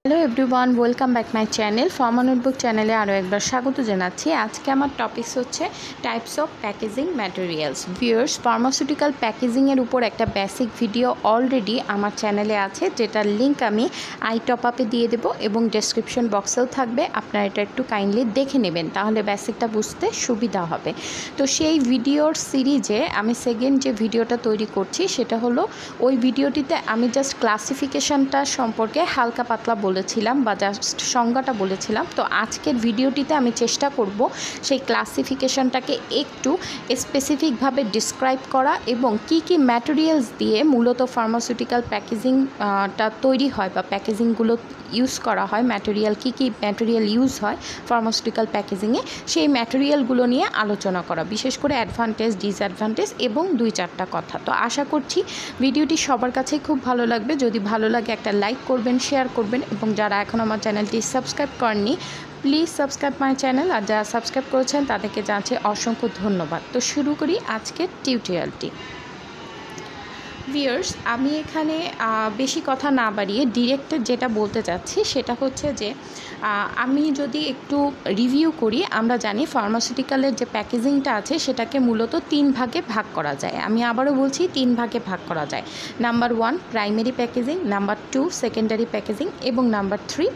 Hello everyone, welcome back my channel Pharma Notebook চ্যানেলে আরও একবার স্বাগত জানাচ্ছি। আজকে আমার টপিকস হচ্ছে types of packaging materials. Viewers, pharmaceutical প্যাকেজিংয়ের উপর একটা বেসিক ভিডিও অলরেডি আমার চ্যানেলে আছে, যেটার লিঙ্ক আমি টপ আপে দিয়ে দেবো এবং ডেসক্রিপশন বক্সেও থাকবে। আপনারা এটা একটু কাইন্ডলি দেখে নেবেন, তাহলে বেসিকটা বুঝতে সুবিধা হবে। তো সেই ভিডিওর সিরিজে আমি সেকেন্ড যে ভিডিওটা তৈরি করছি সেটা হলো, ওই ভিডিওটিতে আমি জাস্ট ক্লাসিফিকেশানটা সম্পর্কে হালকা পাতলা বলেছিলাম বা জাস্ট সংজ্ঞাটা বলেছিলাম। তো আজকের ভিডিওটিতে আমি চেষ্টা করব সেই ক্লাসিফিকেশনটাকে একটু স্পেসিফিকভাবে ডিসক্রাইব করা এবং কি কি ম্যাটেরিয়ালস দিয়ে মূলত ফার্মাসিউটিক্যাল প্যাকেজিংটা তৈরি হয় বা প্যাকেজিংগুলো ইউজ করা হয়, ম্যাটেরিয়াল কী কী ম্যাটেরিয়াল ইউজ হয় ফার্মাসিউটিক্যাল প্যাকেজিংয়ে, সেই ম্যাটেরিয়ালগুলো নিয়ে আলোচনা করা, বিশেষ করে অ্যাডভান্টেজ ডিসঅ্যাডভান্টেজ এবং 2-4টা কথা। তো আশা করছি ভিডিওটি সবার কাছেই খুব ভালো লাগবে। যদি ভালো লাগে একটা লাইক করবেন, শেয়ার করবেন এবং যারা এখন আমার চ্যানেলটি সাবস্ক্রাইব করেননি প্লিজ সাবস্ক্রাইব মাই চ্যানেল, আর যারা সাবস্ক্রাইব করেছেন তাদেরকে জানাচ্ছি অসংখ্য ধন্যবাদ। তো শুরু করি আজকের টিউটোরিয়ালটি। ভিউয়ার্স, আমি এখানে বেশি কথা না বাড়িয়ে ডিরেক্ট যেটা বলতে চাচ্ছি সেটা হচ্ছে যে আমি যদি একটু রিভিউ করি, আমরা জানি ফার্মাসিউটিক্যালের যে প্যাকেজিংটা আছে সেটাকে মূলত 3 ভাগে ভাগ করা যায়। আমি আবারও বলছি 3 ভাগে ভাগ করা যায়। Number 1 primary packaging, number 2 secondary packaging এবং number 3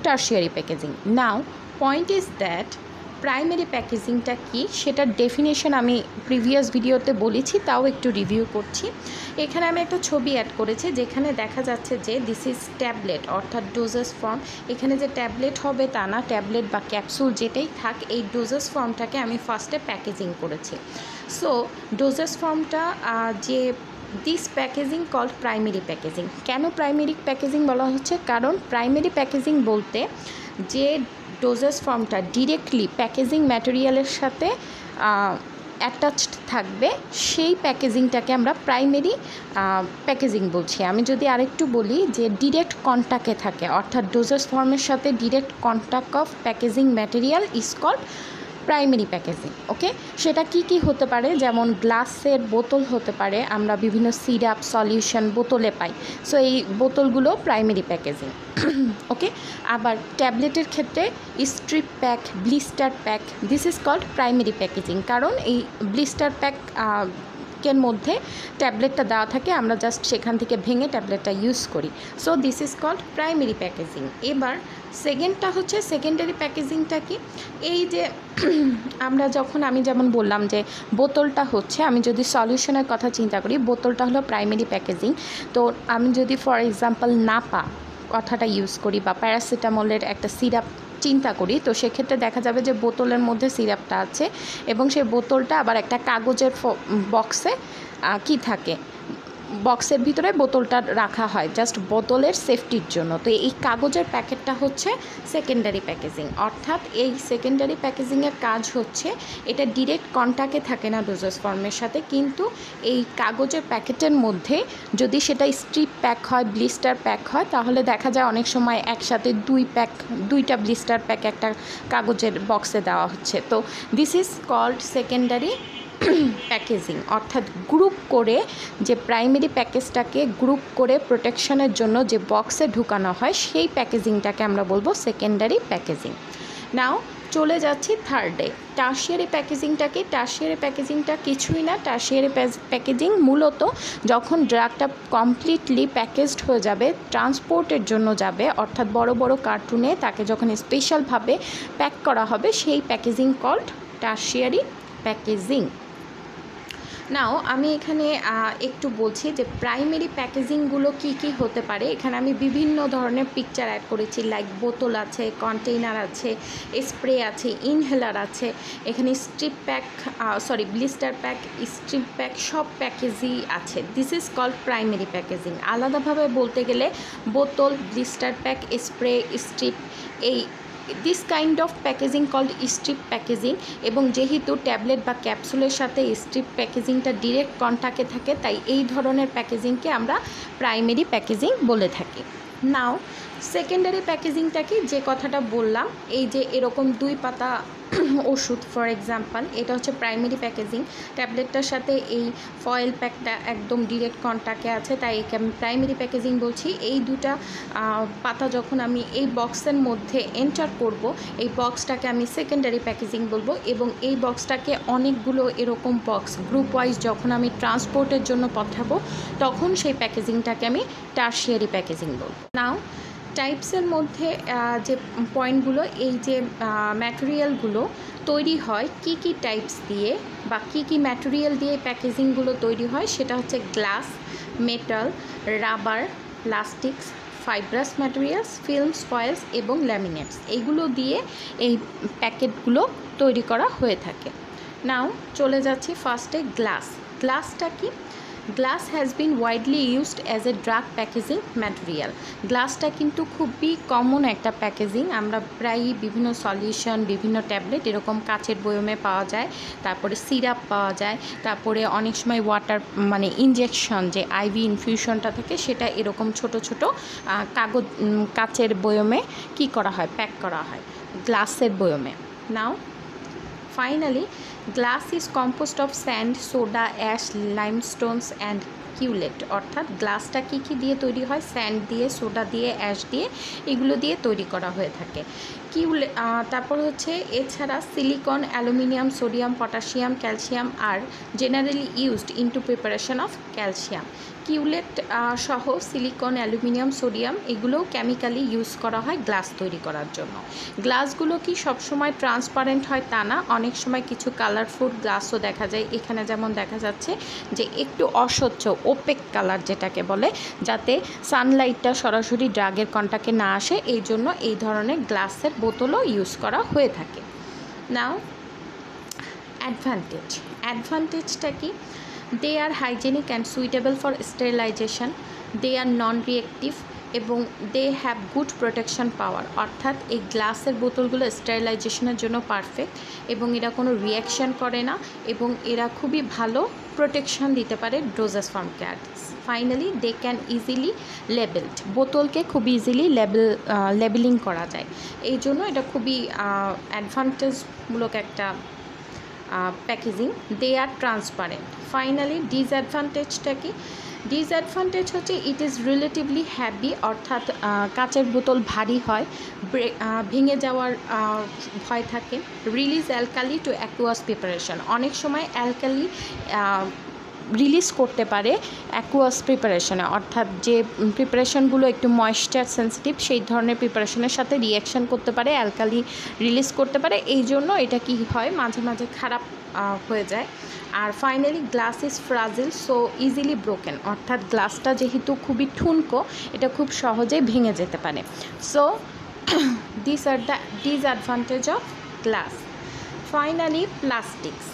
tertiary packaging. Now point is that primary প্যাকেজিংটা কি সেটার ডেফিনেশন আমি প্রিভিয়াস ভিডিওতে বলেছি, তাও একটু রিভিউ করছি। এখানে আমি একটা ছবি অ্যাড করেছি যেখানে দেখা যাচ্ছে যে দিস ইজ ট্যাবলেট অর্থাৎ ডোজেস ফর্ম। এখানে যে ট্যাবলেট হবে তা না, ট্যাবলেট বা ক্যাপসুল যেটাই থাক, এই ডোজেস ফর্মটাকে আমি ফার্স্টে প্যাকেজিং করেছি। সো ডোজেস ফর্মটা যে this packaging called primary packaging. কেন প্রাইমারি প্যাকেজিং বলা হচ্ছে? কারণ প্রাইমারি প্যাকেজিং বলতে যে ডোজেস ফর্মটা ডিরেক্টলি প্যাকেজিং ম্যাটেরিয়ালের সাথে অ্যাটাচড থাকবে সেই প্যাকেজিংটাকে আমরা প্রাইমারি প্যাকেজিং বলছি। আমি যদি আরেকটু বলি যে ডিরেক্ট কন্ট্যাক্টে থাকে, অর্থাৎ ডোজেস ফর্মের সাথে direct contact of packaging material is called primary packaging. Okay, সেটা কি কি হতে পারে? যেমন গ্লাসের বোতল হতে পারে, আমরা বিভিন্ন সিরাপ সলিউশন বোতলে পাই, সো এই বোতলগুলো প্রাইমারি প্যাকেজিং। ওকে, আবার ট্যাবলেটের ক্ষেত্রে strip pack, blister pack, this is called primary packaging. কারণ এই ব্লিস্টার প্যাক কের মধ্যে ট্যাবলেটটা দেওয়া থাকে, আমরা জাস্ট সেখান থেকে ভেঙে ট্যাবলেটটা ইউজ করি। So this is called primary packaging. এবার সেকেন্ডটা হচ্ছে সেকেন্ডারি প্যাকেজিংটা কি? এই যে আমি যেমন বললাম যে বোতলটা হচ্ছে, আমি যদি সলিউশনের কথা চিন্তা করি, বোতলটা হলো প্রাইমারি প্যাকেজিং। তো আমি যদি ফর এক্সাম্পল নাপা কথাটা ইউজ করি বা প্যারাসিটামলের একটা সিরাপ চিন্তা করি, তো সেক্ষেত্রে দেখা যাবে যে বোতলের মধ্যে সিরাপটা আছে এবং সেই বোতলটা আবার একটা কাগজের বক্সে কি থাকে, বক্সের ভিতরে বোতলটা রাখা হয় জাস্ট বোতলের সেফটির জন্য। তো এই কাগজের প্যাকেটটা হচ্ছে সেকেন্ডারি প্যাকেজিং। অর্থাৎ এই সেকেন্ডারি প্যাকেজিংয়ের কাজ হচ্ছে, এটা ডিরেক্ট কন্ট্যাক্টে থাকে না ডোজেস ফর্মের সাথে, কিন্তু এই কাগজের প্যাকেটের মধ্যে যদি সেটা স্ট্রিপ প্যাক হয়, ব্লিস্টার প্যাক হয়, তাহলে দেখা যায় অনেক সময় একসাথে দুইটা ব্লিস্টার প্যাক একটা কাগজের বক্সে দেওয়া হচ্ছে। তো this is called secondary packaging. অর্থাৎ গ্রুপ করে যে প্রাইমারি প্যাকেজটাকে গ্রুপ করে প্রোটেকশনের জন্য যে বক্সে ঢুকানো হয়, সেই প্যাকেজিংটাকে আমরা বলবো সেকেন্ডারি প্যাকেজিং। নাও চলে যাচ্ছি থার্ডে, টারশিয়ারি প্যাকেজিংটা কি? টারশিয়ারি প্যাকেজিংটা কিছুই না। টারশিয়ারি প্যাকেজিং মূলত যখন ড্রাগটা কমপ্লিটলি প্যাকেজড হয়ে যাবে, ট্রান্সপোর্টের জন্য যাবে, অর্থাৎ বড় বড় কার্টুনে তাকে যখন স্পেশালভাবে প্যাক করা হবে, সেই প্যাকেজিং কল্ড টারশিয়ারি প্যাকেজিং। নাও আমি এখানে একটু বলছি যে প্রাইমারি প্যাকেজিংগুলো কি কি হতে পারে। এখানে আমি বিভিন্ন ধরনের পিকচার অ্যাড করেছি, লাইক বোতল আছে, কন্টেইনার আছে, স্প্রে আছে, ইনহেলার আছে, এখানে strip pack blister pack, strip pack, সব প্যাকেজই আছে। This is called primary packaging. আলাদাভাবে বলতে গেলে বোতল, ব্লিস্টার প্যাক, স্প্রে, স্ট্রিপ, এই this kind of packaging called strip packaging. এবং যেহেতু ট্যাবলেট বা ক্যাপসুলের সাথে স্ট্রিপ প্যাকেজিংটা ডিরেক্ট কন্ট্যাক্টে থাকে, তাই এই ধরনের প্যাকেজিংকে আমরা প্রাইমারি প্যাকেজিং বলে থাকি। নাও সেকেন্ডারি প্যাকেজিংটা কি? যে কথাটা বললাম, এই যে এরকম 2 পাতা ওষুধ ফর এক্সাম্পল, এটা হচ্ছে প্রাইমারি প্যাকেজিং। ট্যাবলেটটার সাথে এই ফয়েল প্যাকটা একদম ডিরেক্ট কন্ট্যাক্টে আছে, তাই একে আমি প্রাইমারি প্যাকেজিং বলছি। এই দুটা পাতা যখন আমি এই বক্সের মধ্যে এন্টার করব, এই বক্সটাকে আমি সেকেন্ডারি প্যাকেজিং বলবো। এবং এই বক্সটাকে অনেকগুলো এরকম বক্স গ্রুপ ওয়াইজ যখন আমি ট্রান্সপোর্টের জন্য পাঠাবো, তখন সেই প্যাকেজিংটাকে আমি টারশিয়ারি প্যাকেজিং বলবো। নাও টাইপসের মধ্যে যে পয়েন্টগুলো, এই যে ম্যাটেরিয়ালগুলো তৈরি হয় কি কি টাইপস দিয়ে বা কি কি ম্যাটেরিয়াল দিয়ে প্যাকেজিংগুলো তৈরি হয়, সেটা হচ্ছে glass, metal, rubber, plastics, fibrous materials, films, foils এবং ল্যামিনেটস, এইগুলো দিয়ে এই প্যাকেটগুলো তৈরি করা হয়ে থাকে। নাও চলে যাচ্ছি ফার্স্টে গ্লাস। গ্লাসটা কি? Glass has been widely used as a drug packaging material. গ্লাসটা কিন্তু খুবই কমন একটা প্যাকেজিং। আমরা প্রায়ই বিভিন্ন সলিউশন, বিভিন্ন ট্যাবলেট এরকম কাচের বয়মে পাওয়া যায়, তারপরে সিরাপ পাওয়া যায়, তারপরে অনেক সময় ওয়াটার মানে ইনজেকশন যে আইভি ইনফিউশনটা থাকে, সেটা এরকম ছোট ছোট কাগজ কাচের বয়মে কি করা হয়, প্যাক করা হয় গ্লাসের বয়মে। নাও finally, glass is composed of sand, soda, ash, limestones and কিউলেট। অর্থাৎ গ্লাসটা কী কী দিয়ে তৈরি হয়? স্যান্ড দিয়ে, সোডা দিয়ে, অ্যাশ দিয়ে, এগুলো দিয়ে তৈরি করা হয়ে থাকে। তারপর হচ্ছে এছাড়া silicon, aluminium, sodium, potassium, calcium আর generally used into preparation of calcium. Cullet সহ সিলিকন, অ্যালুমিনিয়াম, সোডিয়াম এগুলোও কেমিক্যালি ইউজ করা হয় গ্লাস তৈরি করার জন্য। গ্লাসগুলো কি সবসময় ট্রান্সপারেন্ট হয় তা না, অনেক সময় কিছু কালারফুল গ্লাসও দেখা যায়। এখানে যেমন দেখা যাচ্ছে যে একটু অস্বচ্ছ ওপেক কালার যেটাকে বলে, যাতে সানলাইটটা সরাসরি ড্রাগের কন্টাক্টে না আসে, এই জন্য এই ধরনের গ্লাসের বোতলও ইউজ করা হয়ে থাকে। নাও অ্যাডভান্টেজটা কি? They are hygienic and suitable for sterilization, they are non reactive এবং they have good protection power. অর্থাৎ এই গ্লাসের বোতলগুলো স্টেরিলাইজেশনের জন্য পারফেক্ট এবং এরা কোনো রিয়াকশান করে না এবং এরা খুবই ভালো প্রোটেকশন দিতে পারে doses from cats. Finally they can easily labelled, বোতলকে খুব ইজিলি লেবেলিং করা যায়, এই জন্য এটা খুবই অ্যাডভান্টেজমূলক একটা প্যাকেজিং। দে আর ট্রান্সপারেন্ট। ফাইনালি ডিসঅ্যাডভান্টেজটা কি? ডিসঅ্যাডভান্টেজ হচ্ছে ইট ইজ রিলেটিভলি হ্যাভি, অর্থাৎ কাচের বোতল ভারী হয়, ভেঙে যাওয়ার ভয় থাকে। Release alkali to aqueous preparation, অনেক সময় অ্যালকালি রিলিজ করতে পারে অ্যাকুয়াস প্রিপারেশনে, অর্থাৎ যে প্রিপারেশনগুলো একটু ময়েশ্চার সেন্সিটিভ সেই ধরনের প্রিপারেশনের সাথে রিয়াকশান করতে পারে, অ্যালকালি রিলিজ করতে পারে, এই জন্য এটা কি হয় মাঝে মাঝে খারাপ হয়ে যায়। আর finally glass is fragile so easily broken, অর্থাৎ গ্লাসটা যেহেতু খুবই ঠুনকো, এটা খুব সহজেই ভেঙে যেতে পারে। So this are the disadvantage of glass. Finally plastics.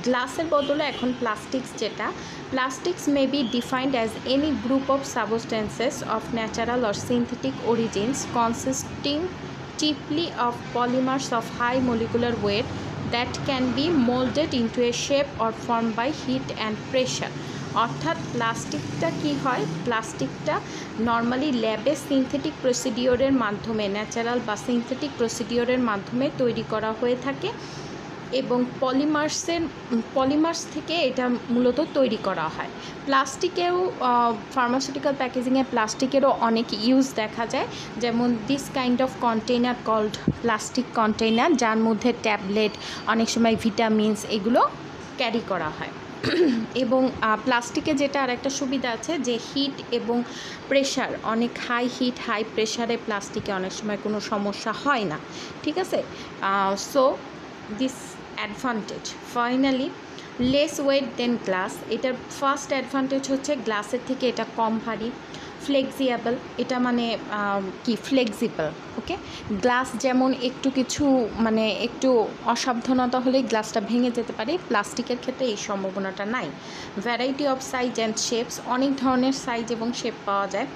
গ্লাসের বদলে এখন প্লাস্টিক্স, যেটা plastics may be defined as any group of substances of natural or synthetic origins consisting chiefly of polymers of high molecular weight that can be molded into a shape or formed by heat and pressure. অর্থাৎ প্লাস্টিকটা কি হয়? প্লাস্টিকটা normally ল্যাবে synthetic প্রসিডিওরের মাধ্যমে, natural বা synthetic প্রসিডিওরের মাধ্যমে তৈরি করা হয়ে থাকে এবং পলিমার্স থেকে এটা মূলত তৈরি করা হয়। প্লাস্টিকেও ফার্মাসিউটিক্যাল প্যাকেজিংয়ে প্লাস্টিকেরও অনেক ইউজ দেখা যায়, যেমন this kind of container called plastic container, যার মধ্যে ট্যাবলেট, অনেক সময় ভিটামিনস এগুলো ক্যারি করা হয়। এবং প্লাস্টিকে যেটা আরেকটা সুবিধা আছে যে হিট এবং প্রেশার, অনেক হাই হিট হাই প্রেশারে প্লাস্টিকে অনেক সময় কোনো সমস্যা হয় না, ঠিক আছে? So this advantage. Finally less weight than glass, এটার ফার্স্ট অ্যাডভান্টেজ হচ্ছে গ্লাসের থেকে এটা কম ভারী। ফ্লেক্সিবল, এটা মানে কি ফ্লেক্সিবল, ওকে। গ্লাস যেমন একটু কিছু মানে একটু অসাবধানতা হলেই গ্লাসটা ভেঙে যেতে পারে, প্লাস্টিকের ক্ষেত্রে এই সম্ভাবনাটা নাই। Variety of size and shapes, অনেক ধরনের সাইজ এবং শেপ পাওয়া যায়।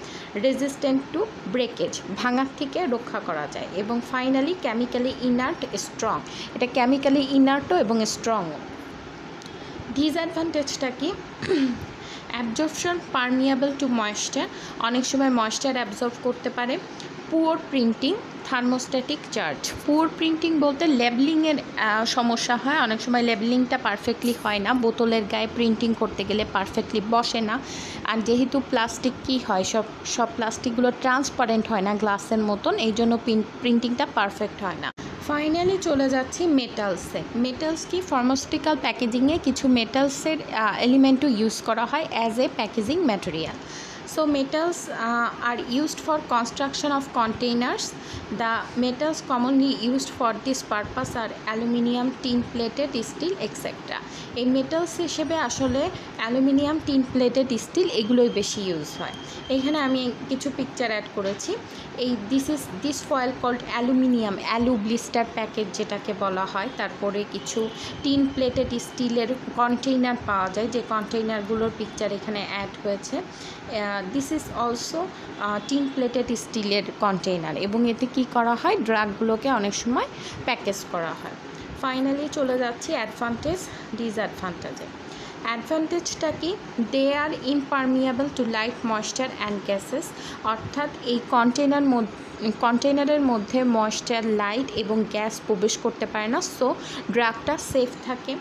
রেজিস্ট্যান্ট টু ব্রেকেজ, ভাঙার থেকে রক্ষা করা যায়। এবং ফাইনালি কেমিক্যালি ইনার্ট স্ট্রং, এটা কেমিক্যালি ইনার্টও এবং স্ট্রংও। ডিসঅ্যাডভান্টেজটা কি? অ্যাবজর্পশন পারমিয়েবল টু ময়েশ্চার, অনেক সময় ময়েশ্চার অ্যাবজর্ব করতে পারে। Poor printing, thermostatic charge. Poor printing বলতে লেবেলিংয়ের সমস্যা হয়, অনেক সময় লেবেলিংটা পারফেক্টলি হয় না, বোতলের গায়ে প্রিন্টিং করতে গেলে পারফেক্টলি বসে না। আর যেহেতু প্লাস্টিক কী হয়, সব প্লাস্টিকগুলো ট্রান্সপারেন্ট হয় না গ্লাসের মতন, এই জন্য প্রিন্টিংটা পারফেক্ট হয় না। ফাইনালি চলে যাচ্ছি মেটালসে। মেটালস কি, ফার্মাসিউটিক্যাল প্যাকেজিংয়ে কিছু মেটালসের এলিমেন্টও ইউজ করা হয় as a packaging material. So metals are used for construction of containers. The metals commonly used for this purpose are aluminium, tin plated steel, etc. এই মেটালস হিসেবে আসলে অ্যালুমিনিয়াম, টিন প্লেটেড স্টিল এগুলোই বেশি use হয়। এখানে আমি কিছু picture add করেছি। এই this foil called aluminium, alu blister packet যেটাকে বলা হয়। তারপরে কিছু টিন প্লেটেড স্টিলের কন্টেইনার পাওয়া যায়, যে কন্টেইনারগুলোর পিকচার এখানে অ্যাড হয়েছে। This is also tin plated স্টিলের কন্টেইনার, এবং এতে কি করা হয়, ড্রাগগুলোকে অনেক সময় প্যাকেজ করা হয়। ফাইনালি চলে যাচ্ছি অ্যাডভান্টেজ ডিসঅ্যাডভান্টেজে। অ্যাডভান্টেজটা কি, they are impermeable to light, moisture and gases, অর্থাৎ এই কন্টেইনারের মধ্যে ময়েশ্চার, লাইট এবং গ্যাস প্রবেশ করতে পারে না, সো ড্রাগটা সেফ থাকে।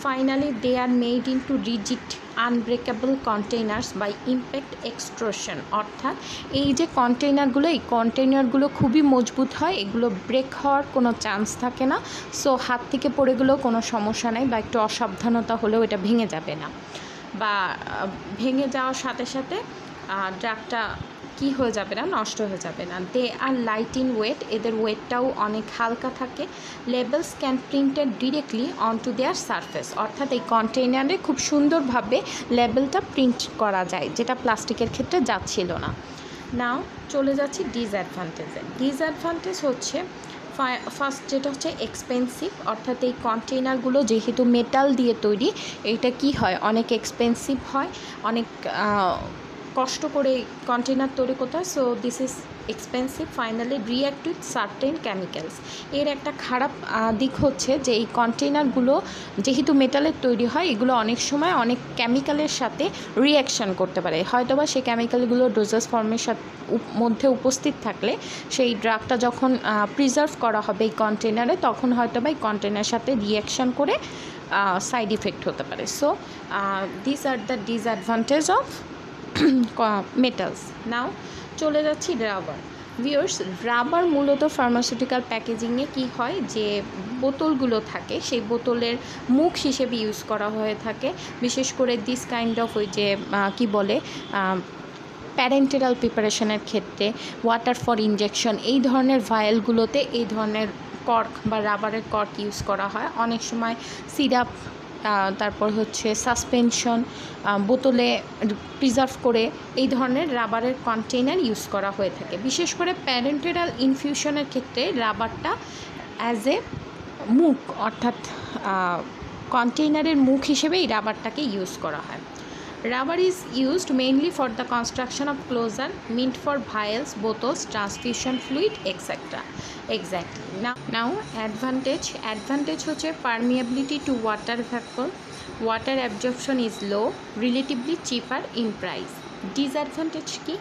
Finally they are made into rigid unbreakable containers by impact extrusion, অর্থাৎ এই যে কন্টেইনারগুলো, এই কন্টেইনারগুলো খুবই মজবুত হয়, এগুলো ব্রেক হওয়ার কোনো চান্স থাকে না। সো হাত থেকে পড়ে গেলেও কোনো সমস্যা নেই, বা একটু অসাবধানতা হলেও এটা ভেঙে যাবে না, বা ভেঙে যাওয়ার সাথে সাথে ড্রাগটা কি হয়ে যাবে না, নষ্ট হয়ে যাবে না। দে আর লাইট ইন ওয়েট, এদের ওয়েটটাও অনেক হালকা থাকে। Labels can printed directly on to their surface, অর্থাৎ এই কন্টেইনারে খুব সুন্দরভাবে লেবেলটা প্রিন্ট করা যায়, যেটা প্লাস্টিকের ক্ষেত্রে যাচ্ছিল না। নাও চলে যাচ্ছি ডিসঅ্যাডভান্টেজে। ডিসঅ্যাডভান্টেজ হচ্ছে ফার্স্ট যেটা হচ্ছে এক্সপেন্সিভ, অর্থাৎ এই কন্টেইনারগুলো যেহেতু মেটাল দিয়ে তৈরি, এইটা কি হয়, অনেক এক্সপেন্সিভ হয়, অনেক কষ্ট করে কন্টেইনার তৈরি করতে হয়, so this is expensive. Finally react with certain chemicals, এর একটা খারাপ দিক হচ্ছে যে এই কন্টেইনারগুলো যেহেতু মেটালের তৈরি হয়, এগুলো অনেক সময় অনেক কেমিক্যালের সাথে রিঅ্যাকশান করতে পারে, হয়তোবা সেই কেমিক্যালগুলো ডোজেস ফর্মের মধ্যে উপস্থিত থাকলে সেই ড্রাগটা যখন প্রিজার্ভ করা হবে এই কন্টেইনারে, তখন হয়তোবা এই কন্টেইনারের সাথে রিঅ্যাকশান করে সাইড ইফেক্ট হতে পারে। So this are the disadvantage of metals. Now চলে যাচ্ছি রাবার। ভিউয়ার্স, রাবার মূলত ফার্মাসিউটিক্যাল প্যাকেজিংয়ে কি হয়, যে বোতলগুলো থাকে সেই বোতলের মুখ হিসেবে ইউজ করা হয়ে থাকে, বিশেষ করে দিস কাইন্ড অফ ওই যে কি বলে প্যারেন্টেরাল প্রিপারেশনের ক্ষেত্রে, ওয়াটার ফর ইনজেকশন, এই ধরনের ভায়েলগুলোতে এই ধরনের কর্ক বা রাবারের কর্ক ইউজ করা হয়। অনেক সময় সিরাপ, তারপর হচ্ছে সাসপেনশন, বোতলে প্রিজার্ভ করে এই ধরনের রাবারের কন্টেইনার ইউজ করা হয়ে থাকে। বিশেষ করে প্যারেন্টেরাল ইনফিউশনের ক্ষেত্রে রাবারটা অ্যাজ এ মুখ, অর্থাৎ কন্টেইনারের মুখ হিসেবে এই রাবারটাকে ইউজ করা হয়। Rubber is used mainly for the construction of closure meant for vials, bottles, transfusion fluid, etc. Exactly. Now advantage হচ্ছে permeability to water vapor, water absorption is low, relatively cheaper in price. Disadvantage কি?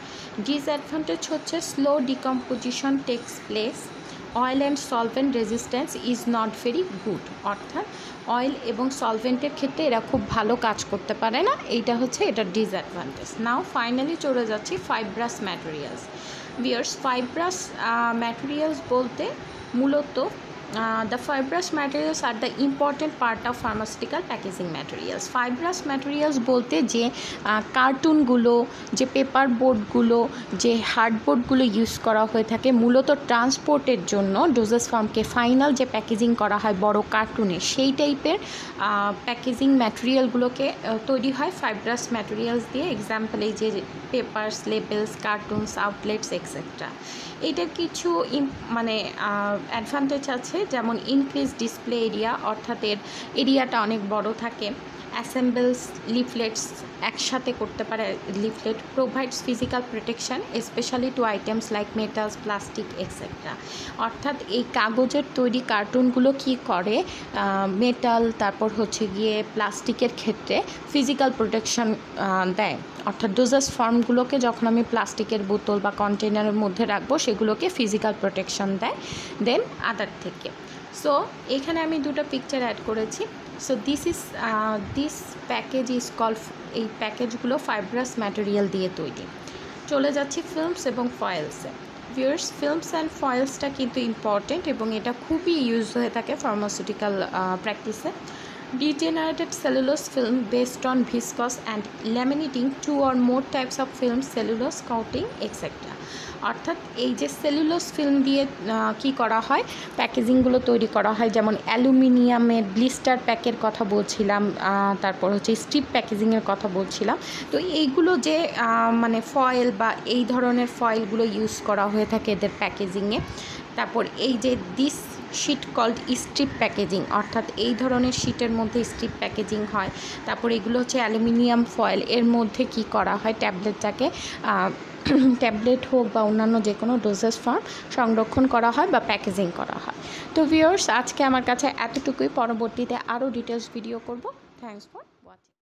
Disadvantage হচ্ছে slow decomposition takes place, oil and solvent resistance is not very good, অর্থাৎ oil এবং সলভেন্টের ক্ষেত্রে এরা খুব ভালো কাজ করতে পারে না, এইটা হচ্ছে এটার ডিসঅ্যাডভান্টেজ। নাও ফাইনালি চলে যাচ্ছি fibrous materials. Viewers, fibrous materials বলতে মূলত the fibrous materials are the important part of pharmaceutical packaging materials. fibrous materials বলতে যে কার্টুনগুলো, যে পেপার বোর্ডগুলো, যে হার্ডবোর্ডগুলো ইউজ করা হয়ে থাকে মূলত ট্রান্সপোর্টের জন্য, ডোজেস ফর্মকে ফাইনাল যে প্যাকেজিং করা হয় বড় কার্টুনে, সেই টাইপের প্যাকেজিং ম্যাটেরিয়ালগুলোকে তৈরি হয় ফাইব্রাস ম্যাটেরিয়ালস দিয়ে। এক্সাম্পল এই যে papers, labels, cartoons, outlets, etcetera. এটার কিছু মানে অ্যাডভান্টেজ আছে, যেমন ইনক্রিজ ডিসপ্লে এরিয়া, অর্থাৎ এর এরিয়াটা অনেক বড় থাকে। অ্যাসেম্বলস লিফলেটস একসাথে করতে পারে leaflet, provides physical protection specially to items like metals, plastic etcetera. অর্থাৎ এই কাগজের তৈরি কার্টুনগুলো কি করে, মেটাল তারপর হচ্ছে গিয়ে প্লাস্টিকের ক্ষেত্রে ফিজিক্যাল প্রোটেকশন দেয়। অর্থাৎ ডোজেস ফর্মগুলোকে যখন আমি প্লাস্টিকের বোতল বা কন্টেনারের মধ্যে রাখবো সেগুলোকে ফিজিক্যাল প্রোটেকশন দেয় দেন আদার থেকে। সো এখানে আমি দুটো পিকচার অ্যাড করেছি। So this package is called, এই প্যাকেজগুলো ফাইব্রাস ম্যাটেরিয়াল দিয়ে তৈরি। চলে যাচ্ছি ফিল্মস এবং ফয়েলসে। ভিউয়ার্স, ফিল্মস অ্যান্ড ফয়েলসটা কিন্তু ইম্পর্টেন্ট এবং এটা খুবই ইউজ হয়ে থাকে ফার্মাসিউটিক্যাল প্র্যাকটিসে। Degenerated cellulose film based on viscose and laminating 2 or more types of film, cellulose coating etc. অর্থাৎ এই যে সেলুলোজ ফিল্ম দিয়ে কি করা হয়, প্যাকেজিংগুলো তৈরি করা হয়, যেমন অ্যালুমিনিয়ামের ব্লিস্টার প্যাকের কথা বলছিলাম, তারপর হচ্ছে স্ট্রিপ প্যাকেজিংয়ের কথা বলছিলাম। তো এইগুলো যে মানে ফয়েল বা এই ধরনের ফয়েলগুলো ইউজ করা হয়ে থাকে এদের প্যাকেজিংয়ে। তারপর এই যে this sheet called strip packaging, অর্থাৎ এই ধরনের শিটের মধ্যে স্ট্রিপ প্যাকেজিং হয়। তারপর এগুলো হচ্ছে অ্যালুমিনিয়াম ফয়েল, এর মধ্যে কি করা হয় ট্যাবলেটটাকে ট্যাবলেট হোক বা অন্যান্য যে কোনো ডোজেস ফর্ম সংরক্ষণ করা হয় বা প্যাকেজিং করা হয়। তো ভিউয়ার্স, আজকে আমার কাছে এতটুকুই, পরবর্তীতে আরও ডিটেলস ভিডিও করব। Thanks for watching.